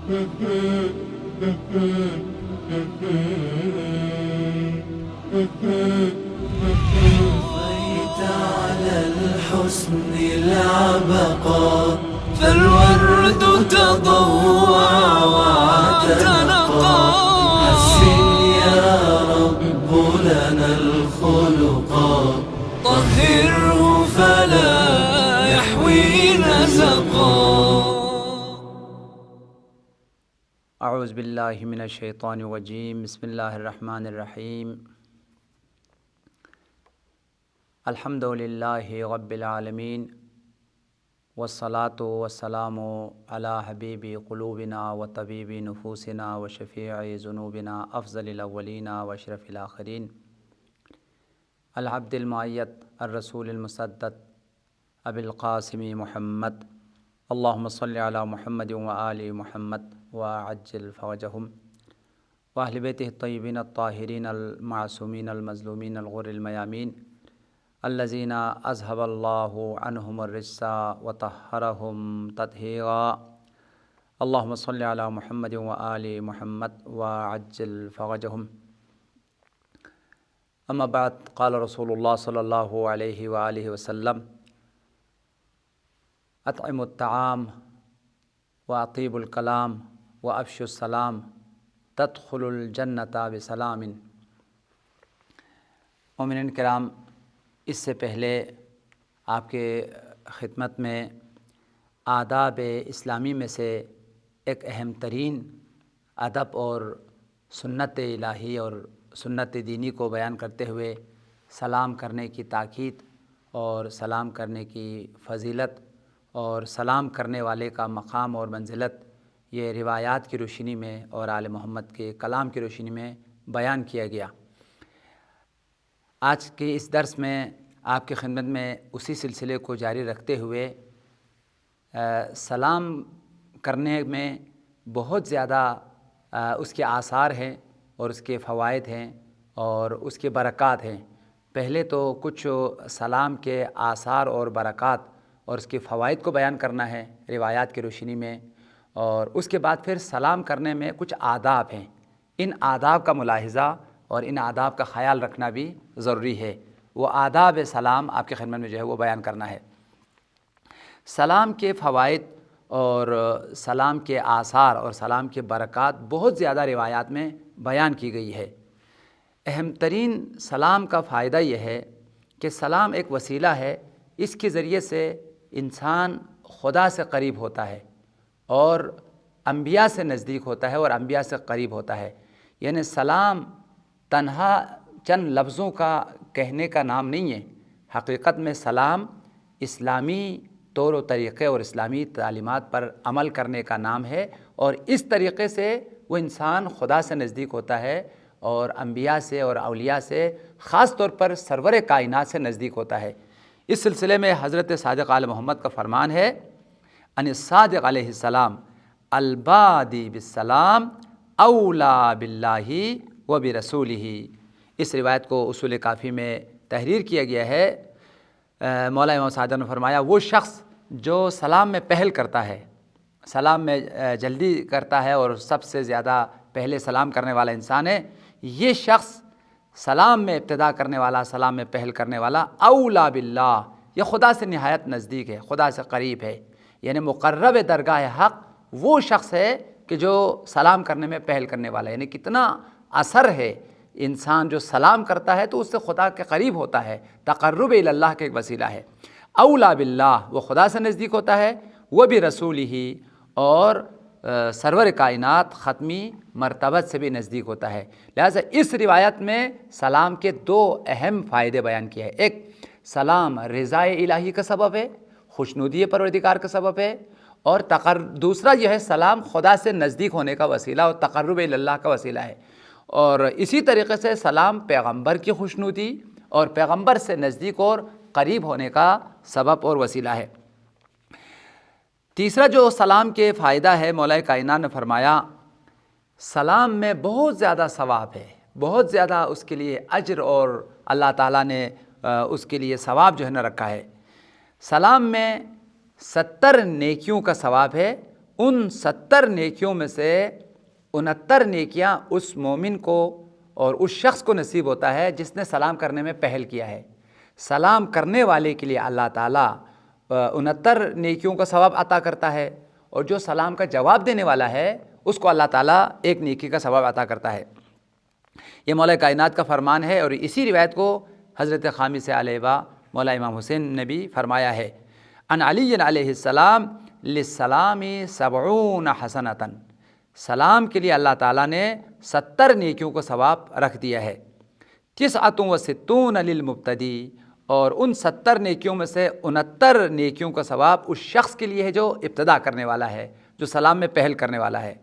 طفيت على الحسن العبقى فالورد تضوع واعتنقى حسن يا رب لنا الخلقا طهره فلا يحوي نزقا. اعوذ باللہ من الشیطان الرجیم. بسم اللہ الرحمن الرحیم. الحمد للہ رب العالمین والصلاة والسلام علی حبیب قلوبنا و طبیب نفوسنا و شفیع ذنوبنا افضل الاولین و اشرف الاخرین العبد المعید الرسول المسدد ابی القاسم محمد. اللہم صلی علی محمد و آل محمد وعجل فرجہم واہل بیتہ الطیبین الطاہرین المعصومین المظلومین الغر المیامین الذین اذہب اللہ عنہم الرجس وطہرہم تطہیرا. اللہم صلی علی محمد و آل محمد وعجل فرجہم. اما بعد، قال رسول اللہ صلی اللہ علیہ وآلہ وسلم: اطعموا الطعام واطیبوا الکلام وافشوا السلام تدخلوا الجنۃ بسلام. مومنین کرام، اس سے پہلے آپ کے خدمت میں آداب اسلامی میں سے ایک اہم ترین ادب اور سنت الہی اور سنت دینی کو بیان کرتے ہوئے سلام کرنے کی تاکید اور سلام کرنے کی فضیلت اور سلام کرنے والے کا مقام اور منزلت، یہ روایات کی روشنی میں اور آل محمد کے کلام کی روشنی میں بیان کیا گیا. آج کے اس درس میں آپ کی خدمت میں اسی سلسلے کو جاری رکھتے ہوئے سلام کرنے میں بہت زیادہ اس کے آثار ہیں اور اس کے فوائد ہیں اور اس کے برکات ہیں. پہلے تو کچھ سلام کے آثار اور برکات اور اس کے فوائد کو بیان کرنا ہے روایات کی روشنی میں، اور اس کے بعد پھر سلام کرنے میں کچھ آداب ہیں. ان آداب کا ملاحظہ اور ان آداب کا خیال رکھنا بھی ضروری ہے. وہ آداب سلام آپ کی خدمت میں جو ہے وہ بیان کرنا ہے. سلام کے فوائد اور سلام کے آثار اور سلام کے برکات بہت زیادہ روایات میں بیان کی گئی ہے. اہم ترین سلام کا فائدہ یہ ہے کہ سلام ایک وسیلہ ہے، اس کے ذریعے سے انسان خدا سے قریب ہوتا ہے اور انبیاء سے نزدیک ہوتا ہے اور انبیاء سے قریب ہوتا ہے. یعنی سلام تنہا چند لفظوں کا کہنے کا نام نہیں ہے. حقیقت میں سلام اسلامی طور و طریقے اور اسلامی تعلیمات پر عمل کرنے کا نام ہے، اور اس طریقے سے وہ انسان خدا سے نزدیک ہوتا ہے اور انبیاء سے اور اولیاء سے، خاص طور پر سرور کائنات سے نزدیک ہوتا ہے. اس سلسلے میں حضرت صادق آل محمد کا فرمان ہے: ان الصادق علیہ السلام البادی بالسلام اولا باللہ و برسولہ. اس روایت کو اصول کافی میں تحریر کیا گیا ہے. مولا امام صادق نے فرمایا: وہ شخص جو سلام میں پہل کرتا ہے، سلام میں جلدی کرتا ہے اور سب سے زیادہ پہلے سلام کرنے والا انسان ہے، یہ شخص سلام میں ابتدا کرنے والا، سلام میں پہل کرنے والا، اولا باللہ، یہ خدا سے نہایت نزدیک ہے، خدا سے قریب ہے. یعنی مقرب درگاہ حق وہ شخص ہے کہ جو سلام کرنے میں پہل کرنے والا ہے. یعنی کتنا اثر ہے، انسان جو سلام کرتا ہے تو اس سے خدا کے قریب ہوتا ہے، تقرب اللہ کا ایک وسیلہ ہے. اولا باللہ، وہ خدا سے نزدیک ہوتا ہے، وہ بھی رسولہ، اور سرور کائنات ختمی مرتبت سے بھی نزدیک ہوتا ہے. لہٰذا اس روایت میں سلام کے دو اہم فائدے بیان کیے ہیں. ایک، سلام رضائے الہی کا سبب ہے، خوشنودی پروردگار کا سبب ہے، اور دوسرا یہ ہے سلام خدا سے نزدیک ہونے کا وسیلہ اور تقرب اللہ کا وسیلہ ہے. اور اسی طریقے سے سلام پیغمبر کی خوشنودی اور پیغمبر سے نزدیک اور قریب ہونے کا سبب اور وسیلہ ہے. تیسرا جو سلام کے فائدہ ہے، مولا کائنات نے فرمایا سلام میں بہت زیادہ ثواب ہے، بہت زیادہ اس کے لیے اجر اور اللہ تعالیٰ نے اس کے لیے ثواب جو ہے نہ رکھا ہے. سلام میں 70 نیکیوں کا ثواب ہے ان 70 نیکیوں میں سے 69 نیکیاں اس مومن کو اور اس شخص کو نصیب ہوتا ہے جس نے سلام کرنے میں پہل کیا ہے۔ سلام کرنے والے کے لیے اللہ تعالیٰ 69 نیکیوں کا ثواب عطا کرتا ہے، اور جو سلام کا جواب دینے والا ہے اس کو اللہ تعالیٰ ایک نیکی کا ثواب عطا کرتا ہے۔ یہ مولا کائنات کا فرمان ہے، اور اسی روایت کو حضرت خامس علیہ مولا امام حسین نے بھی فرمایا ہے، ان علی علیہ السلام للسلام 70 حسنۃ، سلام کے لیے اللہ تعالیٰ نے 70 نیکیوں کو ثواب رکھ دیا ہے۔ 69 للمبتدی، اور ان 70 نیکیوں میں سے 69 نیکیوں کا ثواب اس شخص کے لیے ہے جو ابتدا کرنے والا ہے، جو سلام میں پہل کرنے والا ہے۔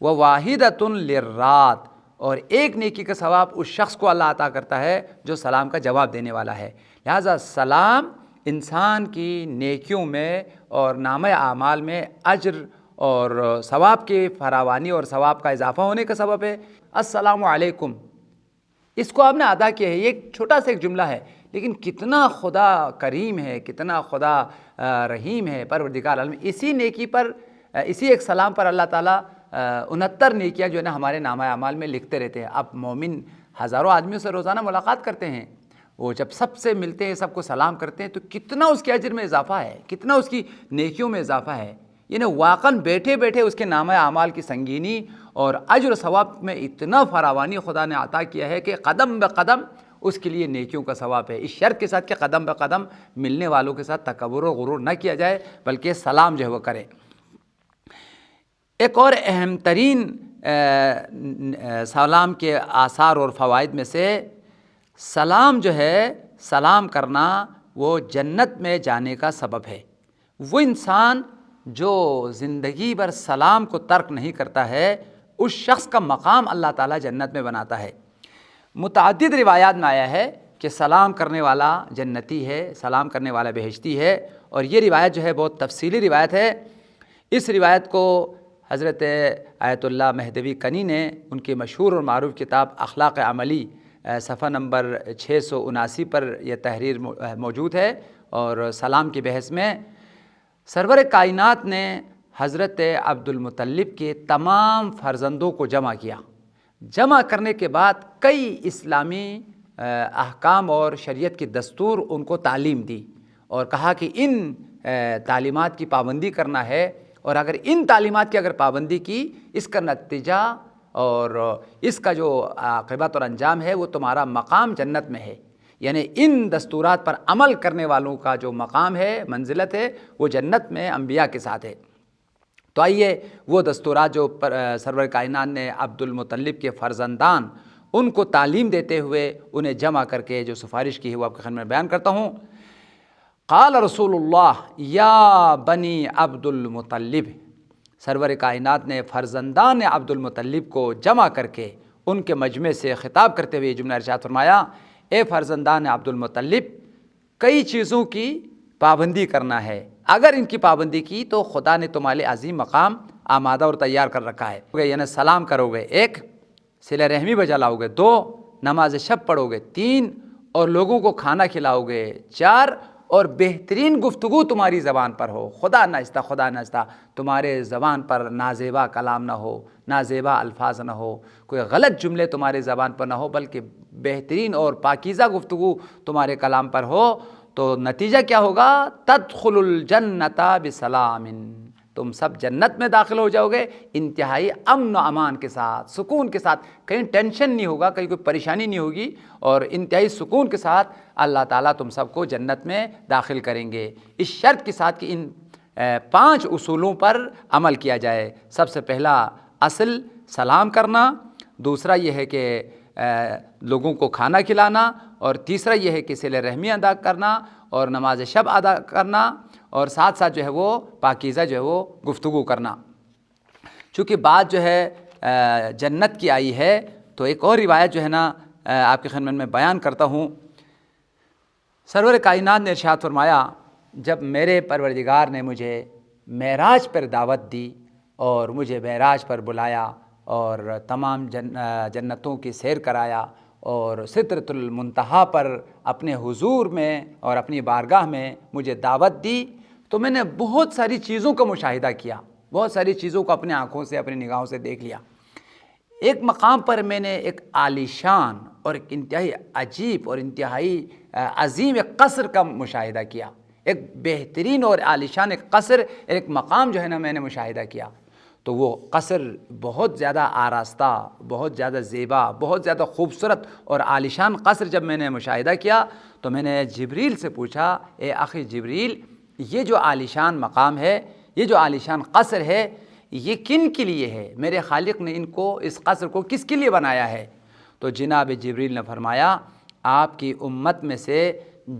وواحدۃ للرات، اور ایک نیکی کا ثواب اس شخص کو اللہ عطا کرتا ہے جو سلام کا جواب دینے والا ہے۔ لہٰذا سلام انسان کی نیکیوں میں اور نامہ اعمال میں اجر اور ثواب کی فراوانی اور ثواب کا اضافہ ہونے کا سبب ہے۔ السلام علیکم، اس کو آپ نے ادا کیا ہے، یہ ایک چھوٹا سا ایک جملہ ہے، لیکن کتنا خدا کریم ہے، کتنا خدا رحیم ہے پروردگار عالم۔ اسی نیکی پر، اسی ایک سلام پر اللہ تعالیٰ 69 نیکیاں جو ہے نا ہمارے نامہ اعمال میں لکھتے رہتے ہیں۔ اب مومن ہزاروں آدمیوں سے روزانہ ملاقات کرتے ہیں، وہ جب سب سے ملتے ہیں، سب کو سلام کرتے ہیں، تو کتنا اس کے اجر میں اضافہ ہے، کتنا اس کی نیکیوں میں اضافہ ہے۔ یعنی واقعاً بیٹھے بیٹھے اس کے نامہ اعمال کی سنگینی اور اجر و ثواب میں اتنا فراوانی خدا نے عطا کیا ہے کہ قدم بہ قدم اس کے لیے نیکیوں کا ثواب ہے۔ اس شرط کے ساتھ کہ قدم بہ قدم ملنے والوں کے ساتھ تکبر و غرور نہ کیا جائے، بلکہ سلام جو ہے وہ کرے۔ ایک اور اہم ترین سلام کے آثار اور فوائد میں سے سلام جو ہے، سلام کرنا وہ جنت میں جانے کا سبب ہے۔ وہ انسان جو زندگی بھر سلام کو ترک نہیں کرتا ہے، اس شخص کا مقام اللہ تعالیٰ جنت میں بناتا ہے۔ متعدد روایات میں آیا ہے کہ سلام کرنے والا جنتی ہے، سلام کرنے والا بہشتی ہے، اور یہ روایت جو ہے بہت تفصیلی روایت ہے۔ اس روایت کو حضرت آیت اللہ مہدوی کنی نے ان کی مشہور اور معروف کتاب اخلاق عملی صفحہ نمبر 679 پر یہ تحریر موجود ہے، اور سلام کی بحث میں سرور کائنات نے حضرت عبد المطلب کے تمام فرزندوں کو جمع کیا۔ جمع کرنے کے بعد کئی اسلامی احکام اور شریعت کی دستور ان کو تعلیم دی، اور کہا کہ ان تعلیمات کی پابندی کرنا ہے، اور اگر ان تعلیمات کی اگر پابندی کی، اس کا نتیجہ اور اس کا جو عاقبت اور انجام ہے وہ تمہارا مقام جنت میں ہے۔ یعنی ان دستورات پر عمل کرنے والوں کا جو مقام ہے، منزلت ہے، وہ جنت میں انبیاء کے ساتھ ہے۔ تو آئیے وہ دستورات جو سرور کائنات نے عبد المطلب کے فرزندان ان کو تعلیم دیتے ہوئے انہیں جمع کر کے جو سفارش کی ہے وہ آپ کے خدمت میں بیان کرتا ہوں۔ قال رسول اللہ یا بنی عبد المطلب، سرور کائنات نے فرزندان عبد المطلب کو جمع کر کے ان کے مجمع سے خطاب کرتے ہوئے یہ جملہ ارشاد فرمایا، اے فرزندان عبد المطلب، کئی چیزوں کی پابندی کرنا ہے، اگر ان کی پابندی کی تو خدا نے تمہارے لیے عظیم مقام آمادہ اور تیار کر رکھا ہے۔ یعنی سلام کرو گے، 1 صلہ رحمی بجا لاؤ گے، 2 نماز شب پڑھو گے، 3 اور لوگوں کو کھانا کھلاؤ گے، 4 اور بہترین گفتگو تمہاری زبان پر ہو، خدا ناچتا تمہارے زبان پر نازیبا کلام نہ ہو، نازیبا الفاظ نہ ہو، کوئی غلط جملے تمہارے زبان پر نہ ہو، بلکہ بہترین اور پاکیزہ گفتگو تمہارے کلام پر ہو۔ تو نتیجہ کیا ہوگا؟ تدخل الجنت بسلام، تم سب جنت میں داخل ہو جاؤ گے انتہائی امن و امان کے ساتھ، سکون کے ساتھ، کہیں ٹینشن نہیں ہوگا، کہیں کوئی پریشانی نہیں ہوگی، اور انتہائی سکون کے ساتھ اللہ تعالیٰ تم سب کو جنت میں داخل کریں گے، اس شرط کے ساتھ کہ ان 5 اصولوں پر عمل کیا جائے۔ سب سے پہلا اصل سلام کرنا، دوسرا یہ ہے کہ لوگوں کو کھانا کھلانا، اور تیسرا یہ ہے کہ صلہ رحمی ادا کرنا اور نماز شب ادا کرنا، اور ساتھ ساتھ جو ہے وہ پاکیزہ جو ہے وہ گفتگو کرنا۔ چونکہ بات جو ہے جنت کی آئی ہے، تو ایک اور روایت جو ہے نا آپ کی خدمت میں بیان کرتا ہوں۔ سرور کائنات نے ارشاد فرمایا، جب میرے پروردگار نے مجھے معراج پر دعوت دی اور مجھے معراج پر بلایا اور تمام جنتوں کی سیر کرایا اور سدرۃ المنتہا پر اپنے حضور میں اور اپنی بارگاہ میں مجھے دعوت دی، تو میں نے بہت ساری چیزوں کا مشاہدہ کیا، بہت ساری چیزوں کو اپنے آنکھوں سے اپنی نگاہوں سے دیکھ لیا۔ ایک مقام پر میں نے ایک عالیشان اور ایک انتہائی عجیب اور انتہائی عظیم ایک قصر کا مشاہدہ کیا، ایک بہترین اور عالیشان ایک قصر، ایک مقام جو ہے نا میں نے مشاہدہ کیا۔ تو وہ قصر بہت زیادہ آراستہ، بہت زیادہ زیبا، بہت زیادہ خوبصورت اور عالیشان قصر جب میں نے مشاہدہ کیا تو میں نے جبریل سے پوچھا، اے اخی جبریل، یہ جو عالیشان مقام ہے، یہ جو عالیشان قصر ہے، یہ کن کے لیے ہے؟ میرے خالق نے ان کو، اس قصر کو کس کے لیے بنایا ہے؟ تو جناب جبریل نے فرمایا، آپ کی امت میں سے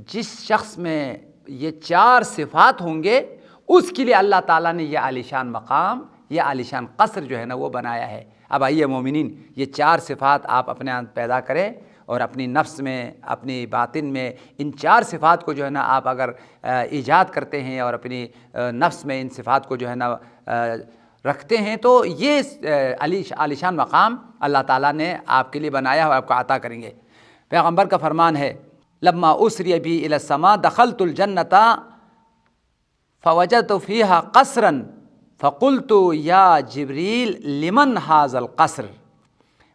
جس شخص میں یہ 4 صفات ہوں گے اس کے لیے اللہ تعالیٰ نے یہ عالیشان مقام، یہ عالیشان قصر جو ہے نا وہ بنایا ہے۔ اب آئیے مومنین، یہ 4 صفات آپ اپنے اندر پیدا کریں اور اپنی نفس میں، اپنی باطن میں ان 4 صفات کو جو ہے نا آپ اگر ایجاد کرتے ہیں اور اپنی نفس میں ان صفات کو جو ہے نا رکھتے ہیں تو یہ عالیشان مقام اللہ تعالیٰ نے آپ کے لیے بنایا اور آپ کو عطا کریں گے۔ پیغمبر کا فرمان ہے، لما اسری بی الی السماء دخلت الجنۃ فوجدت فیہا قصرا فقلت یا جبریل لمن ھذا القصر۔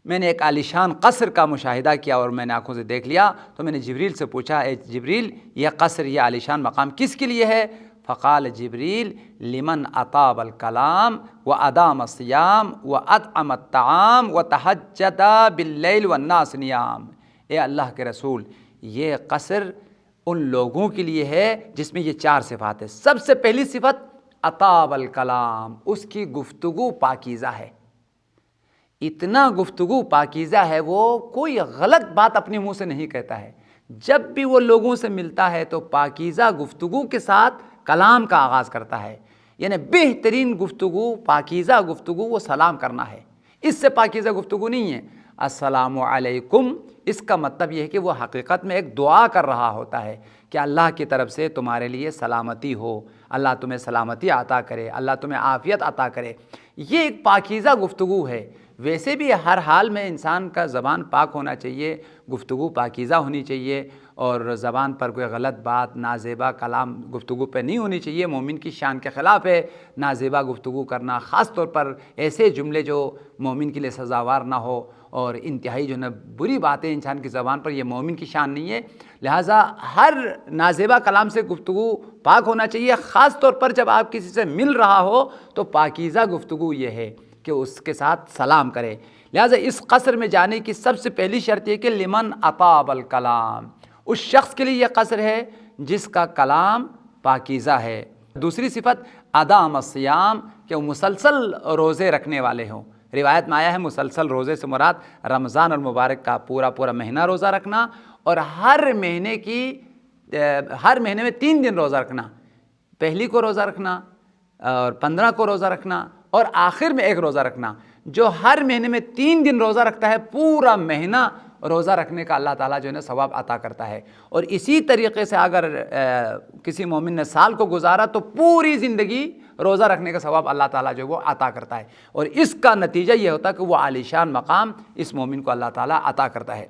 میں نے ایک عالیشان قصر کا مشاہدہ کیا اور میں نے آنکھوں سے دیکھ لیا تو میں نے جبریل سے پوچھا، اے جبریل، یہ قصر، یہ عالیشان مقام کس کے لیے ہے؟ فقال جبریل لمن اطاب الکلام وادام الصیام واطعم الطعام وتہجد باللیل والناس نیام۔ اے اللہ کے رسول، یہ قصر ان لوگوں کے لیے ہے جس میں یہ 4 صفات ہیں۔ سب سے پہلی صفت اطاب الکلام، اس کی گفتگو پاکیزہ ہے، اتنا گفتگو پاکیزہ ہے، وہ کوئی غلط بات اپنے منہ سے نہیں کہتا ہے۔ جب بھی وہ لوگوں سے ملتا ہے تو پاکیزہ گفتگو کے ساتھ کلام کا آغاز کرتا ہے، یعنی بہترین گفتگو، پاکیزہ گفتگو وہ سلام کرنا ہے۔ اس سے پاکیزہ گفتگو نہیں ہے السلام علیکم، اس کا مطلب یہ ہے کہ وہ حقیقت میں ایک دعا کر رہا ہوتا ہے کہ اللہ کی طرف سے تمہارے لیے سلامتی ہو، اللہ تمہیں سلامتی عطا کرے، اللہ تمہیں عافیت عطا کرے۔ یہ ایک پاکیزہ گفتگو ہے۔ ویسے بھی ہر حال میں انسان کا زبان پاک ہونا چاہیے، گفتگو پاکیزہ ہونی چاہیے اور زبان پر کوئی غلط بات، نازیبا کلام گفتگو پہ نہیں ہونی چاہیے۔ مومن کی شان کے خلاف ہے نازیبا گفتگو کرنا، خاص طور پر ایسے جملے جو مومن کے لیے سزاوار نہ ہو اور انتہائی جو ہے بری باتیں انسان کی زبان پر، یہ مومن کی شان نہیں ہے۔ لہٰذا ہر نازیبا کلام سے گفتگو پاک ہونا چاہیے، خاص طور پر جب آپ کسی سے مل رہا ہو تو پاکیزہ گفتگو یہ ہے کہ اس کے ساتھ سلام کرے۔ لہٰذا اس قصر میں جانے کی سب سے پہلی شرط یہ کہ لمن اطاب الکلام، اس شخص کے لیے یہ قصر ہے جس کا کلام پاکیزہ ہے۔ دوسری صفت ادام الصیام، کہ وہ مسلسل روزے رکھنے والے ہوں۔ روایت میں آیا ہے مسلسل روزے سے مراد رمضان المبارک کا پورا مہینہ روزہ رکھنا اور ہر مہینے میں 3 دن روزہ رکھنا، پہلی کو روزہ رکھنا اور 15 کو روزہ رکھنا اور آخر میں 1 روزہ رکھنا۔ جو ہر مہینے میں 3 دن روزہ رکھتا ہے پورا مہینہ روزہ رکھنے کا اللہ تعالیٰ جو ہے نا ثواب عطا کرتا ہے۔ اور اسی طریقے سے اگر کسی مومن نے سال کو گزارا تو پوری زندگی روزہ رکھنے کا ثواب اللہ تعالیٰ جو ہے وہ عطا کرتا ہے، اور اس کا نتیجہ یہ ہوتا ہے کہ وہ عالیشان مقام اس مومن کو اللہ تعالیٰ عطا کرتا ہے۔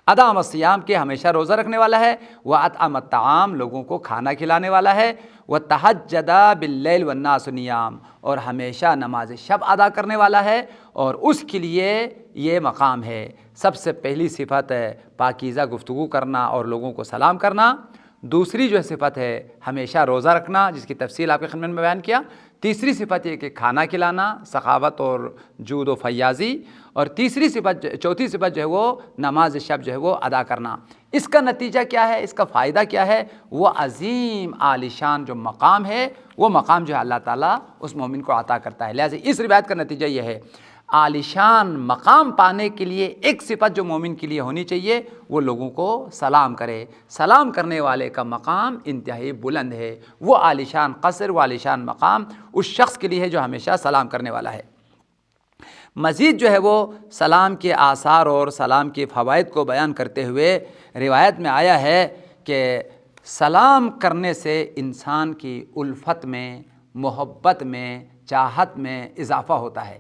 ادام الصیام کے ہمیشہ روزہ رکھنے والا ہے، وہ اطعم الطعام، لوگوں کو کھانا کھلانے والا ہے، وہ تہجد باللیل والناس نیام، اور ہمیشہ نماز شب ادا کرنے والا ہے، اور اس کے لیے یہ مقام ہے۔ سب سے پہلی صفت ہے پاکیزہ گفتگو کرنا اور لوگوں کو سلام کرنا۔ دوسری جو صفت ہے ہمیشہ روزہ رکھنا، جس کی تفصیل آپ کے خدمت میں بیان کیا۔ تیسری صفت یہ کہ کھانا کھلانا، سخاوت اور جود و فیاضی، اور چوتھی صفت جو ہے وہ نماز شب جو ہے وہ ادا کرنا۔ اس کا نتیجہ کیا ہے، اس کا فائدہ کیا ہے؟ وہ عظیم عالیشان جو مقام ہے، وہ مقام جو ہے اللہ تعالیٰ اس مومن کو عطا کرتا ہے۔ لہٰذا اس روایت کا نتیجہ یہ ہے، عالیشان مقام پانے کے لیے ایک صفت جو مومن کے لیے ہونی چاہیے، وہ لوگوں کو سلام کرے۔ سلام کرنے والے کا مقام انتہائی بلند ہے۔ وہ عالیشان قصر، وہ عالیشان مقام اس شخص کے لیے ہے جو ہمیشہ سلام کرنے والا ہے۔ مزید جو ہے وہ سلام کے آثار اور سلام کے فوائد کو بیان کرتے ہوئے روایت میں آیا ہے کہ سلام کرنے سے انسان کی الفت میں، محبت میں، چاہت میں اضافہ ہوتا ہے۔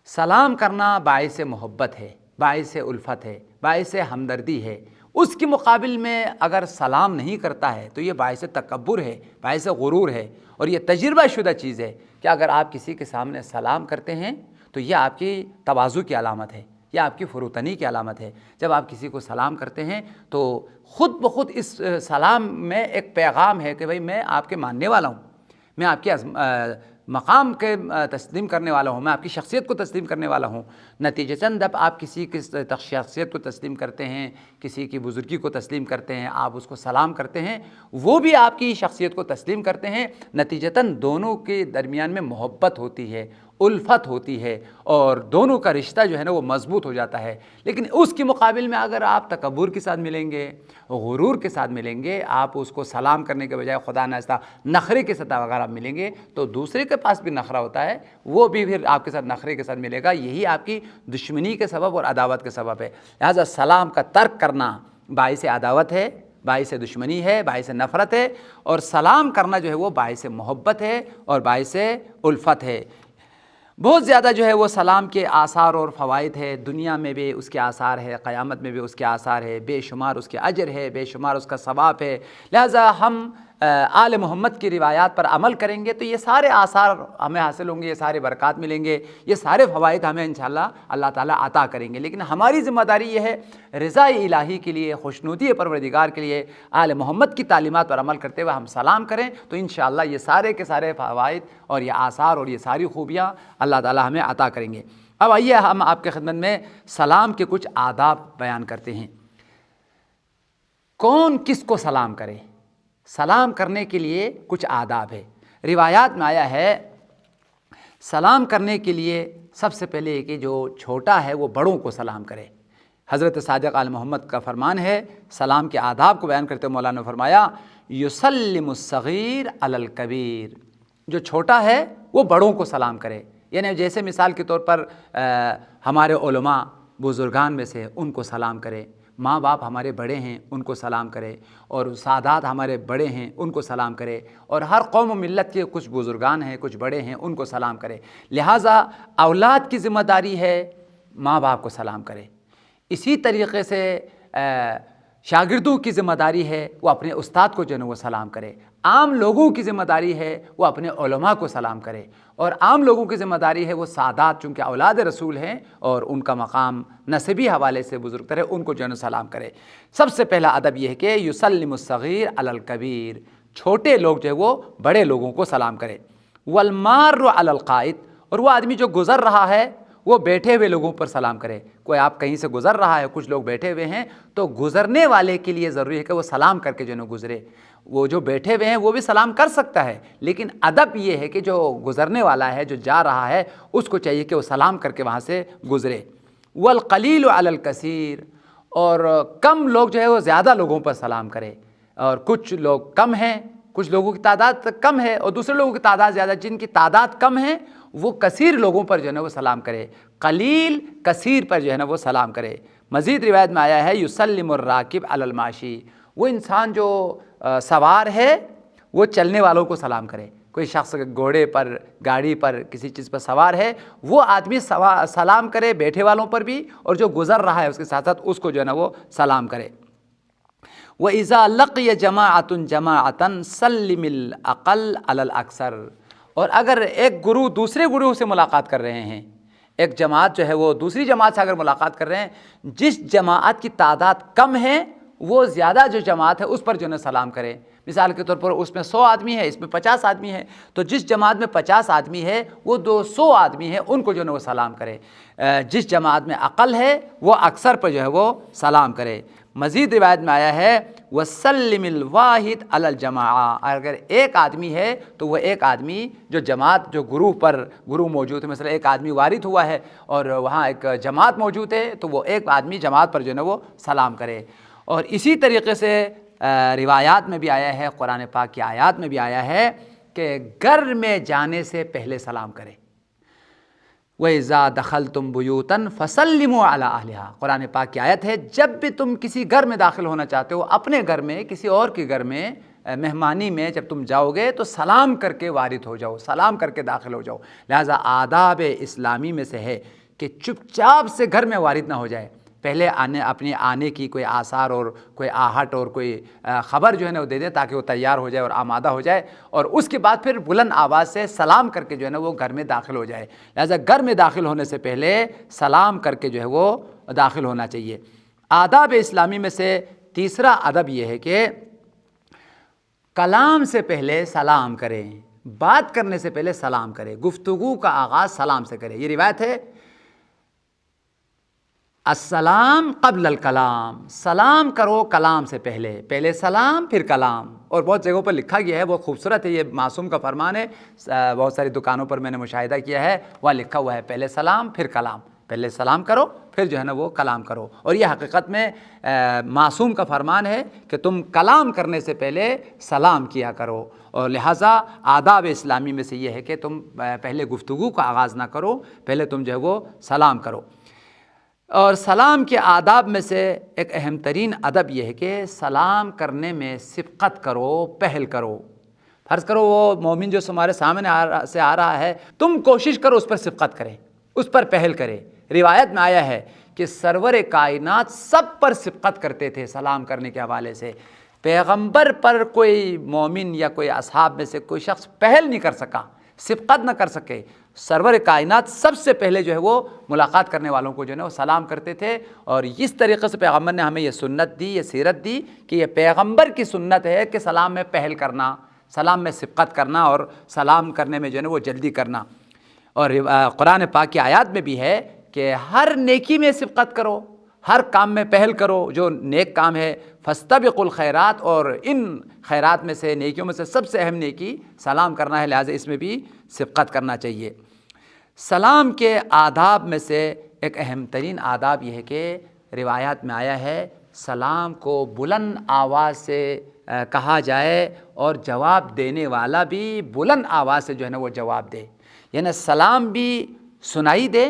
سلام کرنا باعث محبت ہے، باعث الفت ہے، باعث ہمدردی ہے۔ اس کے مقابل میں اگر سلام نہیں کرتا ہے تو یہ باعث تکبر ہے، باعث غرور ہے، اور یہ تجربہ شدہ چیز ہے کہ اگر آپ کسی کے سامنے سلام کرتے ہیں تو یہ آپ کی تواضع کی علامت ہے، یہ آپ کی فروتنی کی علامت ہے۔ جب آپ کسی کو سلام کرتے ہیں تو خود بخود اس سلام میں ایک پیغام ہے کہ بھئی میں آپ کے ماننے والا ہوں، میں آپ کے مقام کے تسلیم کرنے والا ہوں، میں آپ کی شخصیت کو تسلیم کرنے والا ہوں۔ نتیجتاً جب آپ کسی کی شخصیت کو تسلیم کرتے ہیں، کسی کی بزرگی کو تسلیم کرتے ہیں، آپ اس کو سلام کرتے ہیں، وہ بھی آپ کی شخصیت کو تسلیم کرتے ہیں، نتیجتاً دونوں کے درمیان میں محبت ہوتی ہے، الفت ہوتی ہے، اور دونوں کا رشتہ جو ہے نا وہ مضبوط ہو جاتا ہے۔ لیکن اس کے مقابل میں اگر آپ تکبر کے ساتھ ملیں گے، غرور کے ساتھ ملیں گے، آپ اس کو سلام کرنے کے بجائے خدا نخواستہ نخرے کے ساتھ اگر آپ ملیں گے تو دوسرے کے پاس بھی نخرہ ہوتا ہے، وہ بھی پھر آپ کے ساتھ نخرے کے ساتھ ملے گا، یہی آپ کی دشمنی کے سبب اور عداوت کے سبب ہے۔ لہٰذا سلام کا ترک کرنا باعث عداوت ہے، باعث دشمنی ہے، باعث نفرت ہے، اور سلام کرنا جو ہے وہ باعث محبت ہے اور باعث الفت ہے۔ بہت زیادہ جو ہے وہ سلام کے آثار اور فوائد ہے، دنیا میں بھی اس کے آثار ہے، قیامت میں بھی اس کے آثار ہے، بے شمار اس کے اجر ہے، بے شمار اس کا ثواب ہے۔ لہٰذا ہم آل محمد کی روایات پر عمل کریں گے تو یہ سارے آثار ہمیں حاصل ہوں گے، یہ سارے برکات ملیں گے، یہ سارے فوائد ہمیں انشاءاللہ اللہ تعالیٰ عطا کریں گے۔ لیکن ہماری ذمہ داری یہ ہے رضا الہی کے لیے، خوشنودی پروردگار کے لیے آل محمد کی تعلیمات پر عمل کرتے ہوئے ہم سلام کریں تو انشاءاللہ یہ سارے کے سارے فوائد اور یہ آثار اور یہ ساری خوبیاں اللہ تعالیٰ ہمیں عطا کریں گے۔ اب آئیے ہم آپ کے خدمت میں سلام کے کچھ آداب بیان کرتے ہیں۔ کون کس کو سلام کرے؟ سلام کرنے کے لیے کچھ آداب ہے۔ روایات میں آیا ہے سلام کرنے کے لیے سب سے پہلے کہ جو چھوٹا ہے وہ بڑوں کو سلام کرے۔ حضرت صادق آل محمد کا فرمان ہے، سلام کے آداب کو بیان کرتے مولانا نے فرمایا یسلم الصغیر علی الکبیر، جو چھوٹا ہے وہ بڑوں کو سلام کرے۔ یعنی جیسے مثال کے طور پر ہمارے علماء بزرگان میں سے ان کو سلام کرے، ماں باپ ہمارے بڑے ہیں ان کو سلام کرے، اور سادات ہمارے بڑے ہیں ان کو سلام کرے، اور ہر قوم و ملت کے کچھ بزرگان ہیں، کچھ بڑے ہیں، ان کو سلام کرے۔ لہٰذا اولاد کی ذمہ داری ہے ماں باپ کو سلام کرے۔ اسی طریقے سے شاگردوں کی ذمہ داری ہے وہ اپنے استاد کو جو ہے وہ سلام کرے۔ عام لوگوں کی ذمہ داری ہے وہ اپنے علماء کو سلام کرے، اور عام لوگوں کی ذمہ داری ہے وہ سادات چونکہ اولاد رسول ہیں اور ان کا مقام نسبی حوالے سے بزرگ تر ہے، ان کو جو ہے سلام کرے۔ سب سے پہلا ادب یہ ہے کہ یسلم الصغیر علی الکبیر، چھوٹے لوگ جو ہے وہ بڑے لوگوں کو سلام کرے۔ والمار علی القائد، اور وہ آدمی جو گزر رہا ہے وہ بیٹھے ہوئے لوگوں پر سلام کرے۔ کوئی آپ کہیں سے گزر رہا ہے، کچھ لوگ بیٹھے ہوئے ہیں، تو گزرنے والے کے لیے ضروری ہے کہ وہ سلام کر کے جو ہے گزرے۔ وہ جو بیٹھے ہوئے ہیں وہ بھی سلام کر سکتا ہے، لیکن ادب یہ ہے کہ جو گزرنے والا ہے، جو جا رہا ہے، اس کو چاہیے کہ وہ سلام کر کے وہاں سے گزرے۔ والقلیل علی الکثیر، اور کم لوگ جو ہے وہ زیادہ لوگوں پر سلام کرے، اور کچھ لوگ کم ہیں، کچھ لوگوں کی تعداد کم ہے اور دوسرے لوگوں کی تعداد زیادہ، جن کی تعداد کم ہے وہ کثیر لوگوں پر جو ہے نا وہ سلام کرے، قلیل کثیر پر جو ہے نا وہ سلام کرے۔ مزید روایت میں آیا ہے یسلم الراکب علی الماشی، وہ انسان جو سوار ہے وہ چلنے والوں کو سلام کرے۔ کوئی شخص گھوڑے پر، گاڑی پر، کسی چیز پر سوار ہے، وہ آدمی سلام کرے بیٹھے والوں پر بھی، اور جو گزر رہا ہے اس کے ساتھ ساتھ اس کو جو ہے نا وہ سلام کرے۔ وَإِذَا لَقِيَ جَمَاعَةٌ جَمَاعَةً سَلِّمِ الْأَقَلَّ عَلَى الْأَكْثَرِ، اور اگر ایک گروہ دوسرے گروہ سے ملاقات کر رہے ہیں، ایک جماعت جو ہے وہ دوسری جماعت سے اگر ملاقات کر رہے ہیں، جس جماعت کی تعداد کم ہے وہ زیادہ جو جماعت ہے اس پر جو ہے سلام کرے۔ مثال کے طور پر اس میں 100 آدمی ہے، اس میں 50 آدمی ہے، تو جس جماعت میں 50 آدمی ہے وہ 200 آدمی ہے، ان کو جو ہے وہ سلام کرے۔ جس جماعت میں اقل ہے وہ اکثر پر جو ہے وہ سلام کرے۔ مزید روایت میں آیا ہے وَسَلِّمِ الْوَاحِدِ عَلَى الْجَمَاعَةِ، اگر ایک آدمی ہے تو وہ ایک آدمی جو جماعت، جو گروہ موجود ہے، مثلا ایک آدمی وارد ہوا ہے اور وہاں ایک جماعت موجود ہے، تو وہ ایک آدمی جماعت پر جو ہے نا وہ سلام کرے۔ اور اسی طریقے سے روایات میں بھی آیا ہے، قرآن پاک کی آیات میں بھی آیا ہے کہ گھر میں جانے سے پہلے سلام کرے۔ وَإِذَا دَخَلْتُمْ بُيُوتًا فَسَلِّمُوا عَلَىٰ أَهْلِهَا، قرآن پاک کی آیت ہے، جب بھی تم کسی گھر میں داخل ہونا چاہتے ہو، اپنے گھر میں، کسی اور کے گھر میں، مہمانی میں جب تم جاؤ گے تو سلام کر کے وارد ہو جاؤ، سلام کر کے داخل ہو جاؤ۔ لہٰذا آداب اسلامی میں سے ہے کہ چپ چاپ سے گھر میں وارد نہ ہو جائے، پہلے اپنے آنے کی کوئی آثار اور کوئی آہٹ اور کوئی خبر جو ہے نا وہ دے دے تاکہ وہ تیار ہو جائے اور آمادہ ہو جائے، اور اس کے بعد پھر بلند آواز سے سلام کر کے جو ہے نا وہ گھر میں داخل ہو جائے۔ لہٰذا گھر میں داخل ہونے سے پہلے سلام کر کے جو ہے وہ داخل ہونا چاہیے۔ آداب اسلامی میں سے تیسرا ادب یہ ہے کہ کلام سے پہلے سلام کریں، بات کرنے سے پہلے سلام کریں، گفتگو کا آغاز سلام سے کریں۔ یہ روایت ہے السلام قبل الکلام، سلام کرو کلام سے پہلے سلام پھر کلام۔ اور بہت جگہوں پر لکھا گیا ہے، بہت خوبصورت ہے، یہ معصوم کا فرمان ہے، بہت ساری دکانوں پر میں نے مشاہدہ کیا ہے، وہاں لکھا ہوا ہے پہلے سلام پھر کلام، پہلے سلام کرو پھر جو ہے نا وہ کلام کرو۔ اور یہ حقیقت میں معصوم کا فرمان ہے کہ تم کلام کرنے سے پہلے سلام کیا کرو، اور لہٰذا آداب اسلامی میں سے یہ ہے کہ تم پہلے گفتگو کا آغاز نہ کرو، پہلے تم جو ہے وہ سلام کرو۔ اور سلام کے آداب میں سے ایک اہم ترین ادب یہ ہے کہ سلام کرنے میں سبقت کرو، پہل کرو۔ فرض کرو وہ مومن جو تمہارے سامنے سے آ رہا ہے، تم کوشش کرو اس پر سبقت کرے، اس پر پہل کرے۔ روایت میں آیا ہے کہ سرور کائنات سب پر سبقت کرتے تھے سلام کرنے کے حوالے سے۔ پیغمبر پر کوئی مومن یا کوئی اصحاب میں سے کوئی شخص پہل نہیں کر سکا، سبقت نہ کر سکے۔ سرور کائنات سب سے پہلے جو ہے وہ ملاقات کرنے والوں کو جو ہے نا وہ سلام کرتے تھے، اور اس طریقے سے پیغمبر نے ہمیں یہ سنت دی، یہ سیرت دی کہ یہ پیغمبر کی سنت ہے کہ سلام میں پہل کرنا، سلام میں سبقت کرنا، اور سلام کرنے میں جو ہے نا وہ جلدی کرنا۔ اور قرآن پاک کی آیات میں بھی ہے کہ ہر نیکی میں سبقت کرو، ہر کام میں پہل کرو، جو نیک کام ہے فاستبقوا الخیرات، اور ان خیرات میں سے نیکیوں میں سے سب سے اہم نیکی سلام کرنا ہے، لہٰذا اس میں بھی سبقت کرنا چاہیے۔ سلام کے آداب میں سے ایک اہم ترین آداب یہ ہے کہ روایات میں آیا ہے سلام کو بلند آواز سے کہا جائے، اور جواب دینے والا بھی بلند آواز سے جو ہے نا وہ جواب دے، یعنی سلام بھی سنائی دے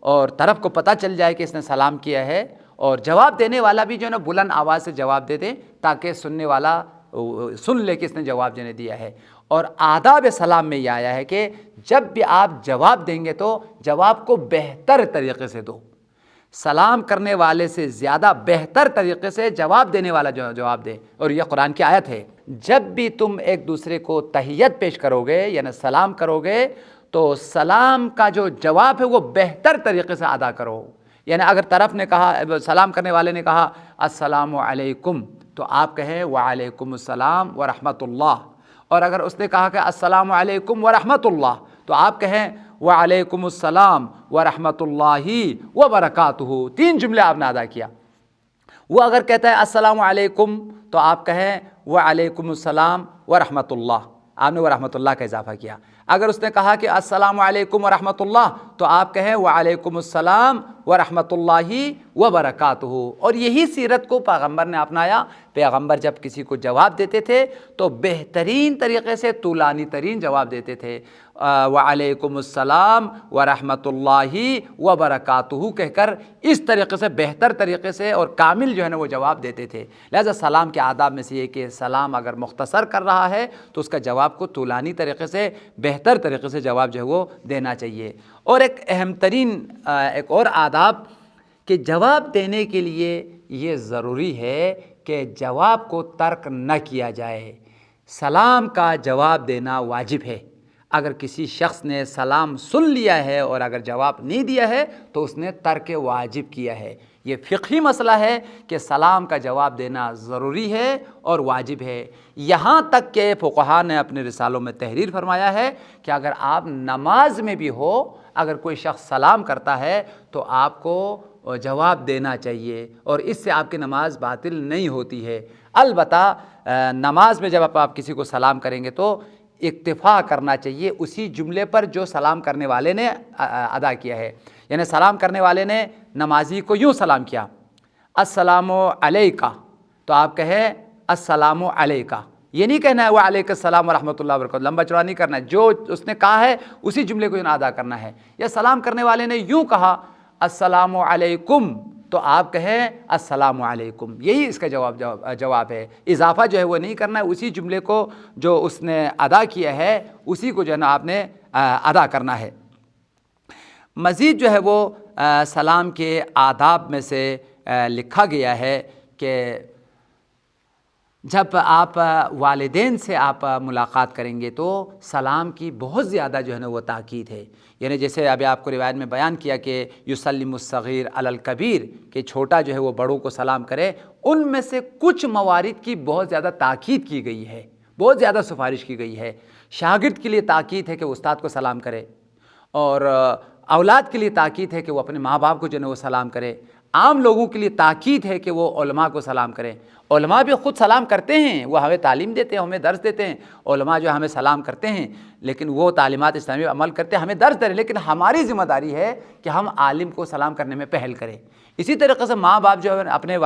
اور طرف کو پتہ چل جائے کہ اس نے سلام کیا ہے، اور جواب دینے والا بھی جو ہے نا بلند آواز سے جواب دے دے تاکہ سننے والا سن لے کہ اس نے جواب جو ہے دیا ہے۔ اور آداب سلام میں یہ آیا ہے کہ جب بھی آپ جواب دیں گے تو جواب کو بہتر طریقے سے دو، سلام کرنے والے سے زیادہ بہتر طریقے سے جواب دینے والا جواب دے۔ اور یہ قرآن کی آیت ہے، جب بھی تم ایک دوسرے کو تحیت پیش کرو گے یعنی سلام کرو گے تو سلام کا جو جواب ہے وہ بہتر طریقے سے ادا کرو۔ یعنی اگر طرف نے کہا، سلام کرنے والے نے کہا السلام علیکم، تو آپ کہیں وعلیکم السلام ورحمۃ اللہ، اور اگر اس نے کہا کہ السلام علیکم ورحمۃ اللہ تو آپ کہیں وعلیکم السلام ورحمۃ اللہ وبرکاتہ۔ تین جملے آپ نے ادا کیا۔ وہ اگر کہتا ہے السلام علیکم تو آپ کہیں وعلیکم السلام ورحمۃ اللہ، آپ نے ورحمۃ اللہ کا اضافہ کیا۔ اگر اس نے کہا کہ السلام علیکم ورحمۃ اللہ تو آپ کہیں وعلیکم السلام ورحمۃ اللہ وبرکاتہ۔ اور یہی سیرت کو پیغمبر نے اپنایا۔ پیغمبر جب کسی کو جواب دیتے تھے تو بہترین طریقے سے طولانی ترین جواب دیتے تھے، وعلیکم السلام ورحمۃ اللہ وبرکاتہ کہہ کر اس طریقے سے بہتر طریقے سے اور کامل جو ہے نا وہ جواب دیتے تھے۔ لہذا سلام کے آداب میں سے یہ کہ سلام اگر مختصر کر رہا ہے تو اس کا جواب کو طولانی طریقے سے بہتر طریقے سے جواب جو ہے وہ دینا چاہیے۔ اور ایک اہم ترین ایک اور آداب کہ جواب دینے کے لیے یہ ضروری ہے کہ جواب کو ترک نہ کیا جائے۔ سلام کا جواب دینا واجب ہے۔ اگر کسی شخص نے سلام سن لیا ہے اور اگر جواب نہیں دیا ہے تو اس نے ترک واجب کیا ہے۔ یہ فقہی مسئلہ ہے کہ سلام کا جواب دینا ضروری ہے اور واجب ہے، یہاں تک کہ فقہا نے اپنے رسالوں میں تحریر فرمایا ہے کہ اگر آپ نماز میں بھی ہو، اگر کوئی شخص سلام کرتا ہے تو آپ کو جواب دینا چاہیے، اور اس سے آپ کی نماز باطل نہیں ہوتی ہے۔ البتہ نماز میں جب آپ کسی کو سلام کریں گے تو اکتفا کرنا چاہیے اسی جملے پر جو سلام کرنے والے نے ادا کیا ہے۔ یعنی سلام کرنے والے نے نمازی کو یوں سلام کیا السلام علیکہ، تو آپ کہیں السلام علیکہ، یہ نہیں کہنا ہے وعلیکم السلام ورحمۃ اللہ وبرکاتہ، لمبا چوڑا نہیں کرنا ہے، جو اس نے کہا ہے اسی جملے کو ادا کرنا ہے۔ یا سلام کرنے والے نے یوں کہا السلام علیکم تو آپ کہیں السلام علیکم، یہی اس کا جواب ہے۔ اضافہ جو ہے وہ نہیں کرنا ہے، اسی جملے کو جو اس نے ادا کیا ہے اسی کو جو ہے نا آپ نے ادا کرنا ہے۔ مزید جو ہے وہ سلام کے آداب میں سے لکھا گیا ہے کہ جب آپ والدین سے آپ ملاقات کریں گے تو سلام کی بہت زیادہ جو ہے نا وہ تاکید ہے. یعنی جیسے ابھی آپ کو روایت میں بیان کیا کہ یسلم الصغیر علی الکبیر، کہ چھوٹا جو ہے وہ بڑوں کو سلام کرے، ان میں سے کچھ موارد کی بہت زیادہ تاکید کی گئی ہے، بہت زیادہ سفارش کی گئی ہے. شاگرد کے لیے تاکید ہے کہ استاد کو سلام کرے، اور اولاد کے لیے تاکید ہے کہ وہ اپنے ماں باپ کو جو ہے وہ سلام کرے. عام لوگوں کے لیے تاکید ہے کہ وہ علماء کو سلام کریں. علماء بھی خود سلام کرتے ہیں، وہ ہمیں تعلیم دیتے ہیں، ہمیں درس دیتے ہیں. علماء جو ہمیں سلام کرتے ہیں، لیکن وہ تعلیمات اسلامی پر عمل کرتے ہیں، ہمیں درس دے رہے ہیں، لیکن ہماری ذمہ داری ہے کہ ہم عالم کو سلام کرنے میں پہل کریں. اسی طریقے سے ماں باپ جو ہے اپنے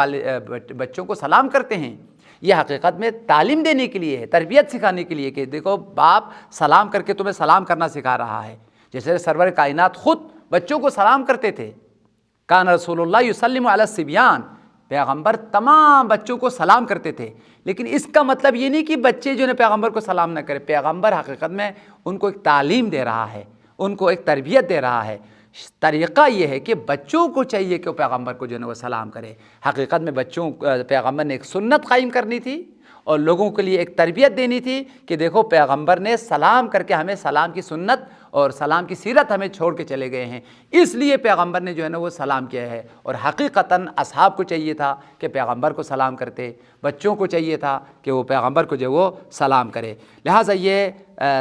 بچوں کو سلام کرتے ہیں، یہ حقیقت میں تعلیم دینے کے لیے ہے، تربیت سکھانے کے لیے کہ دیکھو باپ سلام کر کے تمہیں سلام کرنا سکھا رہا ہے. جیسے سرور کائنات خود بچوں کو سلام کرتے تھے. کان رسول اللہ یسلم علی الصبیان، پیغمبر تمام بچوں کو سلام کرتے تھے. لیکن اس کا مطلب یہ نہیں کہ بچے جو ہے پیغمبر کو سلام نہ کرے. پیغمبر حقیقت میں ان کو ایک تعلیم دے رہا ہے، ان کو ایک تربیت دے رہا ہے. طریقہ یہ ہے کہ بچوں کو چاہیے کہ وہ پیغمبر کو جو ہے وہ سلام کرے. حقیقت میں پیغمبر نے ایک سنت قائم کرنی تھی اور لوگوں کے لیے ایک تربیت دینی تھی کہ دیکھو پیغمبر نے سلام کر کے ہمیں سلام کی سنت اور سلام کی سیرت ہمیں چھوڑ کے چلے گئے ہیں، اس لیے پیغمبر نے جو ہے نا وہ سلام کیا ہے. اور حقیقتاً اصحاب کو چاہیے تھا کہ پیغمبر کو سلام کرتے، بچوں کو چاہیے تھا کہ وہ پیغمبر کو جو ہے وہ سلام کرے. لہٰذا یہ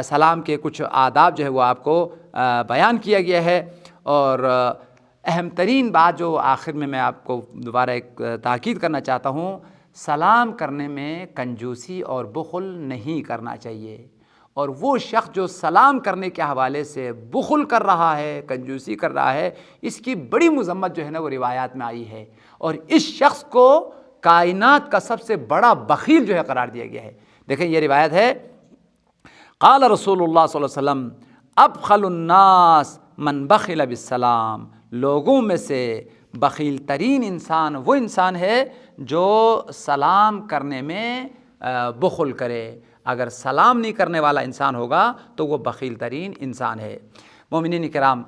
سلام کے کچھ آداب جو ہے وہ آپ کو بیان کیا گیا ہے. اور اہم ترین بات جو آخر میں آپ کو دوبارہ ایک تاکید کرنا چاہتا ہوں، سلام کرنے میں کنجوسی اور بخل نہیں کرنا چاہیے. اور وہ شخص جو سلام کرنے کے حوالے سے بخل کر رہا ہے، کنجوسی کر رہا ہے، اس کی بڑی مذمت جو ہے نا وہ روایات میں آئی ہے. اور اس شخص کو کائنات کا سب سے بڑا بخیل جو ہے قرار دیا گیا ہے. دیکھیں یہ روایت ہے، قال رسول اللہ صلی اللہ علیہ وسلم ابخل الناس من بخل بالسلام، لوگوں میں سے بخیل ترین انسان وہ انسان ہے جو سلام کرنے میں بخل کرے. اگر سلام نہیں کرنے والا انسان ہوگا تو وہ بخیل ترین انسان ہے. مومنین کرام،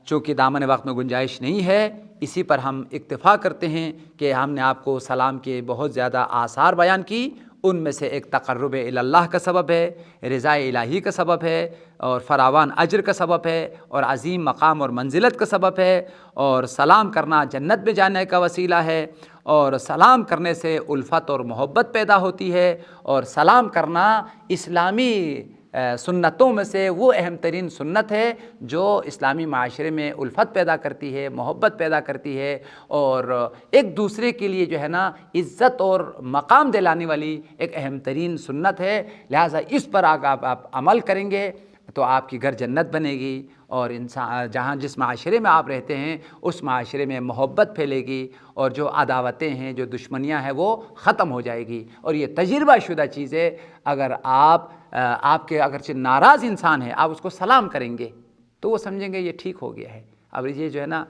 چونکہ دامن وقت میں گنجائش نہیں ہے، اسی پر ہم اکتفا کرتے ہیں کہ ہم نے آپ کو سلام کے بہت زیادہ آثار بیان کی. ان میں سے ایک تقرب اللہ کا سبب ہے، رضا الہی کا سبب ہے، اور فراوان اجر کا سبب ہے، اور عظیم مقام اور منزلت کا سبب ہے، اور سلام کرنا جنت میں جانے کا وسیلہ ہے، اور سلام کرنے سے الفت اور محبت پیدا ہوتی ہے، اور سلام کرنا اسلامی سنتوں میں سے وہ اہم ترین سنت ہے جو اسلامی معاشرے میں الفت پیدا کرتی ہے، محبت پیدا کرتی ہے، اور ایک دوسرے کے لیے جو ہے نا عزت اور مقام دلانے والی ایک اہم ترین سنت ہے. لہٰذا اس پر آپ عمل کریں گے تو آپ کی گھر جنت بنے گی، اور انسان جس معاشرے میں آپ رہتے ہیں اس معاشرے میں محبت پھیلے گی، اور جو عداوتیں ہیں، جو دشمنیاں ہیں وہ ختم ہو جائے گی. اور یہ تجربہ شدہ چیز ہے. اگر آپ کے اگرچہ ناراض انسان ہے، آپ اس کو سلام کریں گے تو وہ سمجھیں گے یہ ٹھیک ہو گیا ہے، اب یہ جو ہے نا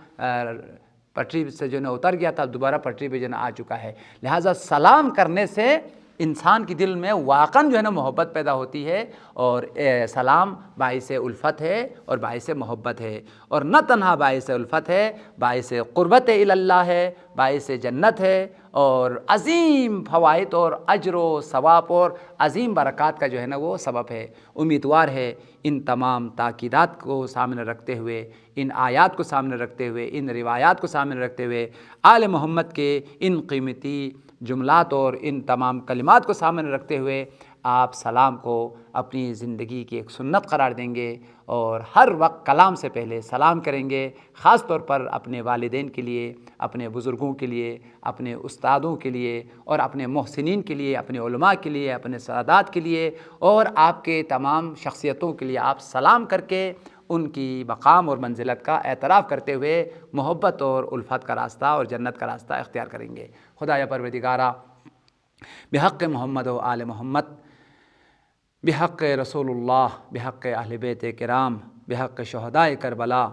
پٹری سے جو ہے نا اتر گیا تھا، اب دوبارہ پٹری پہ جو ہے نا آ چکا ہے. لہٰذا سلام کرنے سے انسان کی دل میں واقعاً جو ہے نا محبت پیدا ہوتی ہے، اور سلام باعث الفت ہے اور باعث محبت ہے، اور نہ تنہا باعث الفت ہے، باعث قربت اللہ ہے، باعث جنت ہے، اور عظیم فوائد اور اجر و ثواب اور عظیم برکات کا جو ہے نا وہ سبب ہے. امیدوار ہے ان تمام تاکیدات کو سامنے رکھتے ہوئے، ان آیات کو سامنے رکھتے ہوئے، ان روایات کو سامنے رکھتے ہوئے، آل محمد کے ان قیمتی جملات اور ان تمام کلمات کو سامنے رکھتے ہوئے آپ سلام کو اپنی زندگی کی ایک سنت قرار دیں گے، اور ہر وقت کلام سے پہلے سلام کریں گے. خاص طور پر اپنے والدین کے لیے، اپنے بزرگوں کے لیے، اپنے استادوں کے لیے، اور اپنے محسنین کے لیے، اپنے علماء کے لیے، اپنے سادات کے لیے، اور آپ کے تمام شخصیتوں کے لیے آپ سلام کر کے ان کی مقام اور منزلت کا اعتراف کرتے ہوئے محبت اور الفت کا راستہ اور جنت کا راستہ اختیار کریں گے. خدایا پروردگارا، بحق محمد و آل محمد، بحق رسول اللہ، بحق اہل بیت کرام، بحق شہدائے کربلا،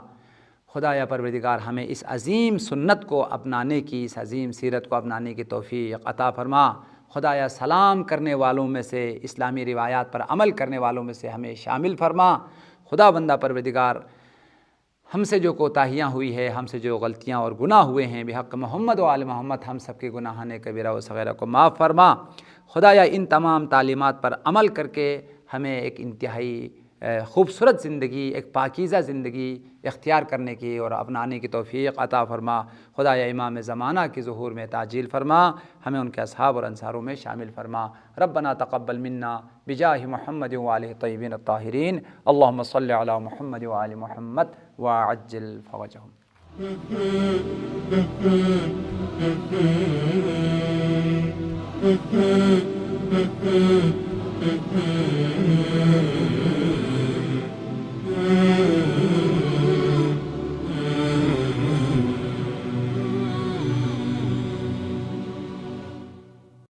خدایا پروردگار ہمیں اس عظیم سنت کو اپنانے کی، اس عظیم سیرت کو اپنانے کی توفیق عطا فرما. خدایا سلام کرنے والوں میں سے، اسلامی روایات پر عمل کرنے والوں میں سے ہمیں شامل فرما. خدا بندہ پروردگار ہم سے جو کوتاہیاں ہوئی ہے، ہم سے جو غلطیاں اور گناہ ہوئے ہیں، بحق محمد و آل محمد ہم سب کے گناہان کبیرہ و صغیرہ کو معاف فرما۔ خدایا ان تمام تعلیمات پر عمل کر کے ہمیں ایک انتہائی خوبصورت زندگی، ایک پاکیزہ زندگی اختیار کرنے کی اور اپنانے کی توفیق عطا فرما۔ خدایا امام زمانہ کی ظہور میں تعجیل فرما، ہمیں ان کے اصحاب اور انصاروں میں شامل فرما۔ ربنا تقبل منا بجاہ محمد وآلہ الطیبین الطاہرین، اللہم صلی علی محمد وآل محمد وعجل فرجہم۔